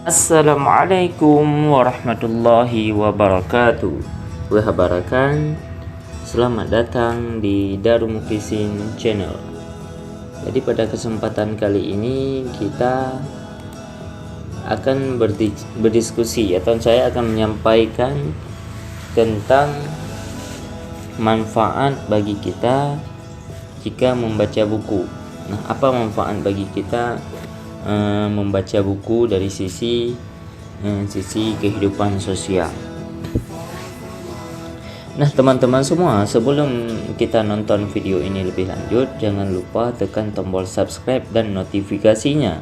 Assalamualaikum warahmatullahi wabarakatuh. Selamat datang di Darul Muklisin Channel. Jadi pada kesempatan kali ini kita akan berdiskusi atau saya akan menyampaikan tentang manfaat bagi kita jika membaca buku. Nah, apa manfaat bagi kita membaca buku dari sisi kehidupan sosial. Nah, teman-teman semua, sebelum kita nonton video ini lebih lanjut, jangan lupa tekan tombol subscribe dan notifikasinya.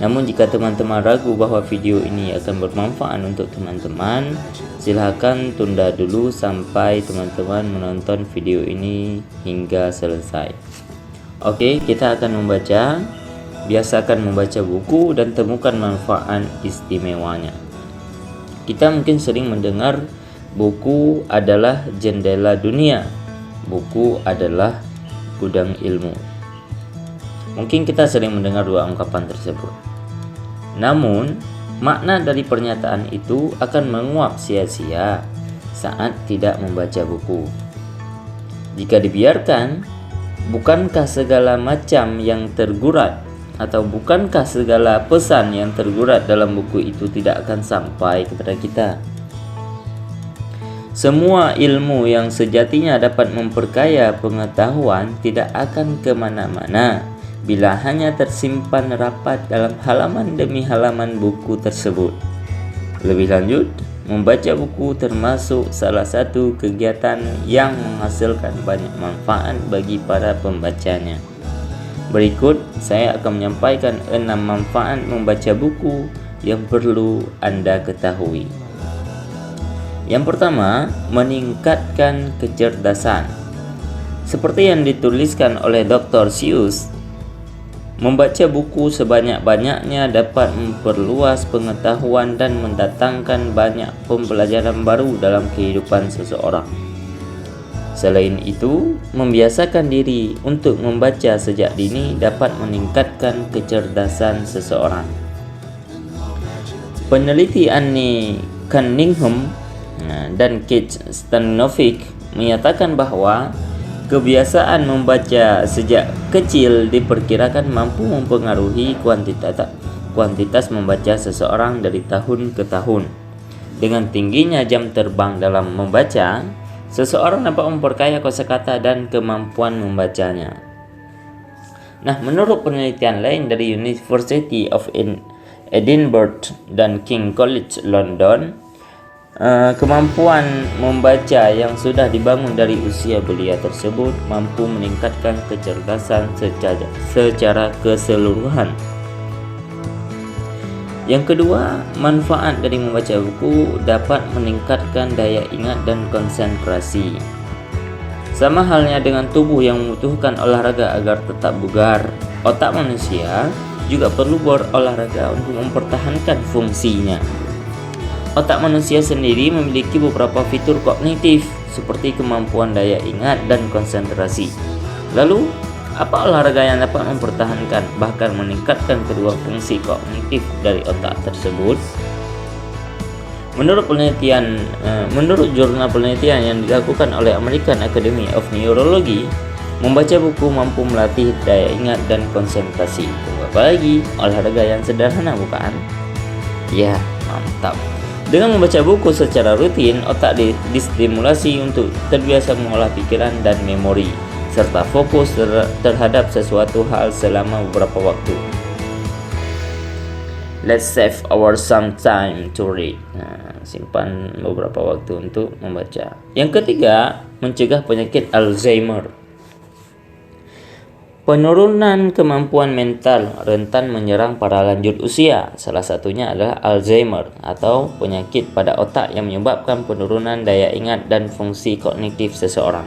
Namun jika teman-teman ragu bahwa video ini akan bermanfaat untuk teman-teman, silahkan tunda dulu sampai teman-teman menonton video ini hingga selesai. Oke, kita akan membaca. Biasakan membaca buku dan temukan manfaat istimewanya. Kita mungkin sering mendengar buku adalah jendela dunia, buku adalah gudang ilmu. Mungkin kita sering mendengar dua ungkapan tersebut. Namun, makna dari pernyataan itu akan menguap sia-sia saat tidak membaca buku. Jika dibiarkan, bukankah segala macam yang tergurat atau bukankah segala pesan yang tergurat dalam buku itu tidak akan sampai kepada kita? Semua ilmu yang sejatinya dapat memperkaya pengetahuan tidak akan kemana-mana bila hanya tersimpan rapat dalam halaman demi halaman buku tersebut. Lebih lanjut, membaca buku termasuk salah satu kegiatan yang menghasilkan banyak manfaat bagi para pembacanya. Berikut saya akan menyampaikan 6 manfaat membaca buku yang perlu Anda ketahui. Yang pertama, meningkatkan kecerdasan. Seperti yang dituliskan oleh Dr. Seuss, membaca buku sebanyak-banyaknya dapat memperluas pengetahuan dan mendatangkan banyak pembelajaran baru dalam kehidupan seseorang. Selain itu, membiasakan diri untuk membaca sejak dini dapat meningkatkan kecerdasan seseorang. Peneliti Annie Cunningham dan Kate Stanovic menyatakan bahwa kebiasaan membaca sejak kecil diperkirakan mampu mempengaruhi kuantitas membaca seseorang dari tahun ke tahun. Dengan tingginya jam terbang dalam membaca, seseorang dapat memperkaya kosakata dan kemampuan membacanya. Nah, menurut penelitian lain dari University of Edinburgh dan King College London, kemampuan membaca yang sudah dibangun dari usia belia tersebut mampu meningkatkan kecerdasan secara keseluruhan. Yang kedua, manfaat dari membaca buku dapat meningkatkan daya ingat dan konsentrasi. Sama halnya dengan tubuh yang membutuhkan olahraga agar tetap bugar, otak manusia juga perlu berolahraga untuk mempertahankan fungsinya. Otak manusia sendiri memiliki beberapa fitur kognitif seperti kemampuan daya ingat dan konsentrasi. Lalu, apa olahraga yang dapat mempertahankan bahkan meningkatkan kedua fungsi kognitif dari otak tersebut? Menurut jurnal penelitian yang dilakukan oleh American Academy of Neurology, membaca buku mampu melatih daya ingat dan konsentrasi. Tunggu apa lagi? Olahraga yang sederhana, bukan? Ya, mantap. Dengan membaca buku secara rutin, otak distimulasi untuk terbiasa mengolah pikiran dan memori, serta fokus terhadap sesuatu hal selama beberapa waktu. Let's save our some time to read. Simpan beberapa waktu untuk membaca. Yang ketiga, mencegah penyakit Alzheimer. Penurunan kemampuan mental rentan menyerang para lanjut usia. Salah satunya adalah Alzheimer atau penyakit pada otak yang menyebabkan penurunan daya ingat dan fungsi kognitif seseorang.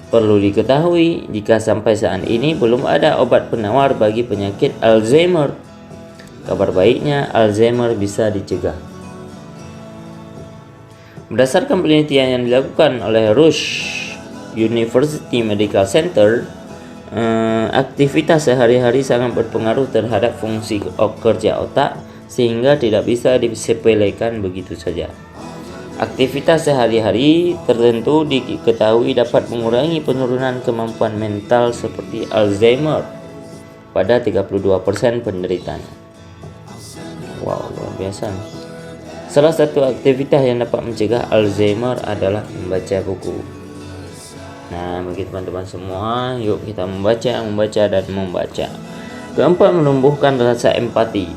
Perlu diketahui, jika sampai saat ini belum ada obat penawar bagi penyakit Alzheimer. Kabar baiknya, Alzheimer bisa dicegah. Berdasarkan penelitian yang dilakukan oleh Rush University Medical Center, aktivitas sehari-hari sangat berpengaruh terhadap fungsi kerja otak sehingga tidak bisa disepelekan begitu saja. Aktivitas sehari-hari tertentu diketahui dapat mengurangi penurunan kemampuan mental seperti Alzheimer pada 32% penderitanya. Wow, luar biasa. Salah satu aktivitas yang dapat mencegah Alzheimer adalah membaca buku. Nah, bagi teman-teman semua, yuk kita membaca. Keempat, menumbuhkan rasa empati.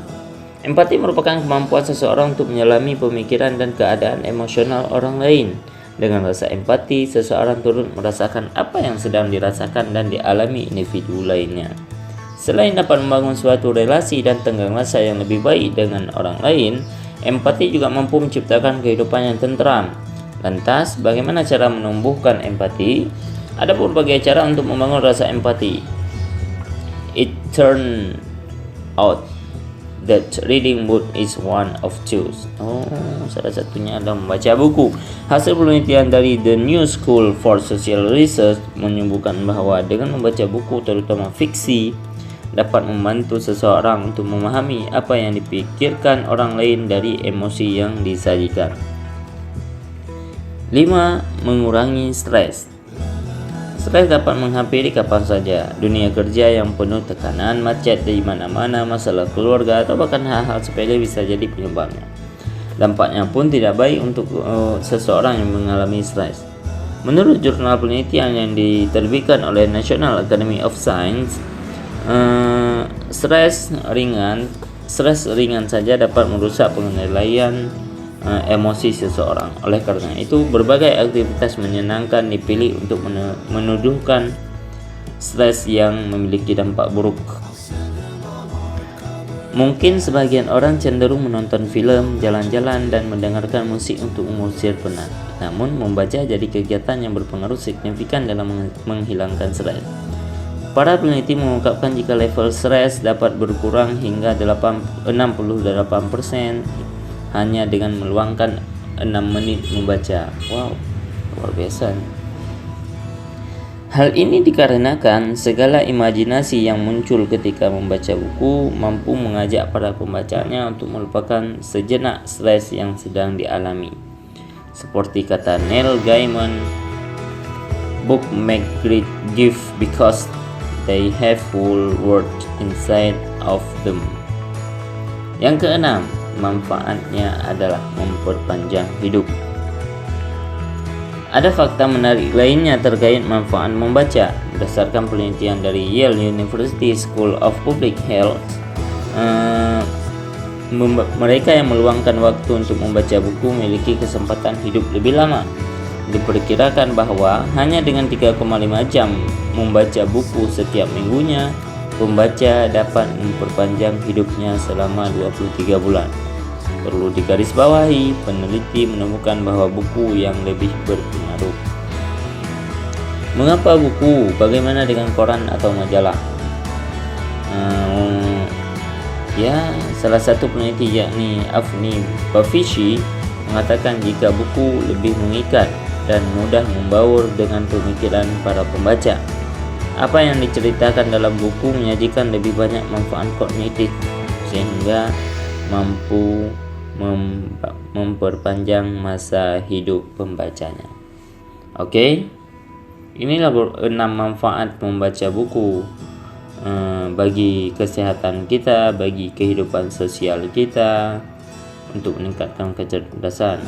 Empati merupakan kemampuan seseorang untuk menyelami pemikiran dan keadaan emosional orang lain. Dengan rasa empati, seseorang turut merasakan apa yang sedang dirasakan dan dialami individu lainnya. Selain dapat membangun suatu relasi dan tenggang rasa yang lebih baik dengan orang lain, empati juga mampu menciptakan kehidupan yang tentram. Lantas, bagaimana cara menumbuhkan empati? Ada berbagai cara untuk membangun rasa empati. It turned out that reading book is one of choice. Salah satunya adalah membaca buku. Hasil penelitian dari The New School for Social Research menyebutkan bahwa dengan membaca buku, terutama fiksi, dapat membantu seseorang untuk memahami apa yang dipikirkan orang lain dari emosi yang disajikan. 5. Mengurangi stres. Stres dapat menghampiri kapan saja. Dunia kerja yang penuh tekanan, macet di mana-mana, masalah keluarga, atau bahkan hal-hal sepele bisa jadi penyebabnya. Dampaknya pun tidak baik untuk seseorang yang mengalami stres. Menurut jurnal penelitian yang diterbitkan oleh National Academy of Science, stres ringan saja dapat merusak pengendalian emosi seseorang. Oleh karena itu, berbagai aktivitas menyenangkan dipilih untuk menuduhkan stres yang memiliki dampak buruk. Mungkin sebagian orang cenderung menonton film, jalan-jalan, dan mendengarkan musik untuk mengusir penat. Namun, membaca jadi kegiatan yang berpengaruh signifikan dalam menghilangkan stres. Para peneliti mengungkapkan jika level stres dapat berkurang hingga 68% hanya dengan meluangkan 6 menit membaca. Wow, luar biasa. Hal ini dikarenakan segala imajinasi yang muncul ketika membaca buku mampu mengajak para pembacanya untuk melupakan sejenak stres yang sedang dialami. Seperti kata Neil Gaiman, book make great gift because they have full world inside of them. Yang keenam, manfaatnya adalah memperpanjang hidup. Ada fakta menarik lainnya terkait manfaat membaca. Berdasarkan penelitian dari Yale University School of Public Health, mereka yang meluangkan waktu untuk membaca buku memiliki kesempatan hidup lebih lama. Diperkirakan bahwa hanya dengan 3,5 jam membaca buku setiap minggunya, pembaca dapat memperpanjang hidupnya selama 23 bulan. Perlu digarisbawahi, peneliti menemukan bahwa buku yang lebih berpengaruh. Mengapa buku? Bagaimana dengan koran atau majalah? Salah satu peneliti yakni Afni Bafishi mengatakan jika buku lebih mengikat dan mudah membaur dengan pemikiran para pembaca. Apa yang diceritakan dalam buku menyajikan lebih banyak manfaat kognitif sehingga mampu memperpanjang masa hidup pembacanya. Oke, inilah 6 manfaat membaca buku bagi kesehatan kita, bagi kehidupan sosial kita, untuk meningkatkan kecerdasan.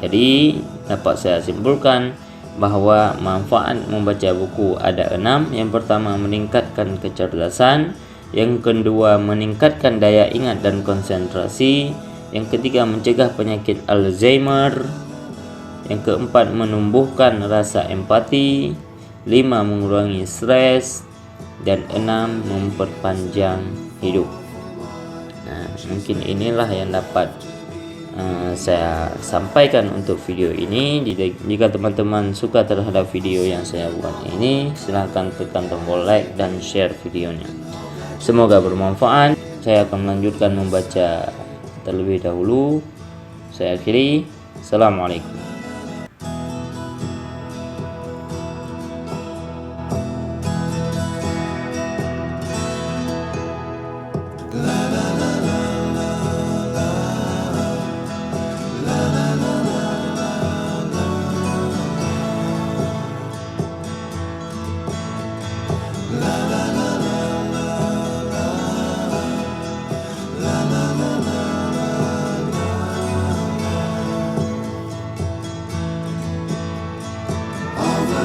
Jadi dapat saya simpulkan bahwa manfaat membaca buku ada 6. Yang pertama, meningkatkan kecerdasan. Yang kedua, meningkatkan daya ingat dan konsentrasi. Yang ketiga, mencegah penyakit Alzheimer. Yang keempat, menumbuhkan rasa empati. 5, mengurangi stres. Dan 6, memperpanjang hidup. Nah, mungkin inilah yang dapat saya sampaikan untuk video ini. Jika teman-teman suka terhadap video yang saya buat ini, silahkan tekan tombol like dan share videonya. Semoga bermanfaat. Saya akan melanjutkan membaca terlebih dahulu. Saya akhiri. Assalamualaikum. Over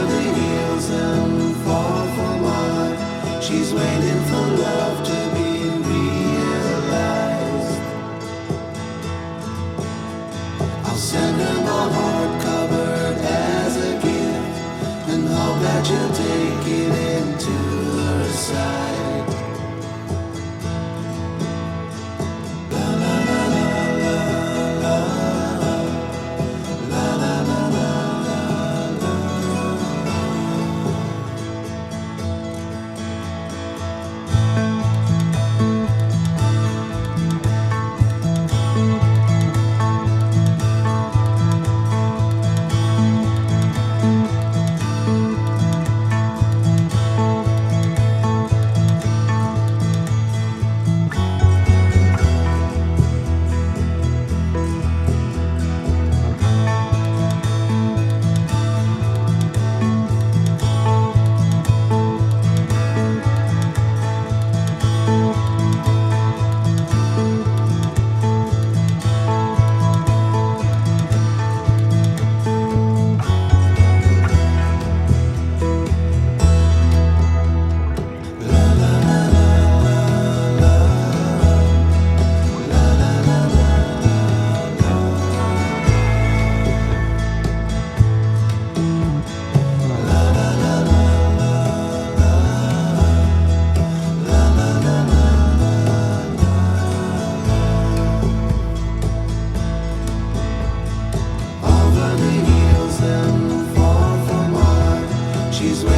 the hills and far from wide, she's waiting for love to be realized. I'll send her my heart covered as a gift, and hope that you'll take it into her side. Over the hills and far from wide, she's waiting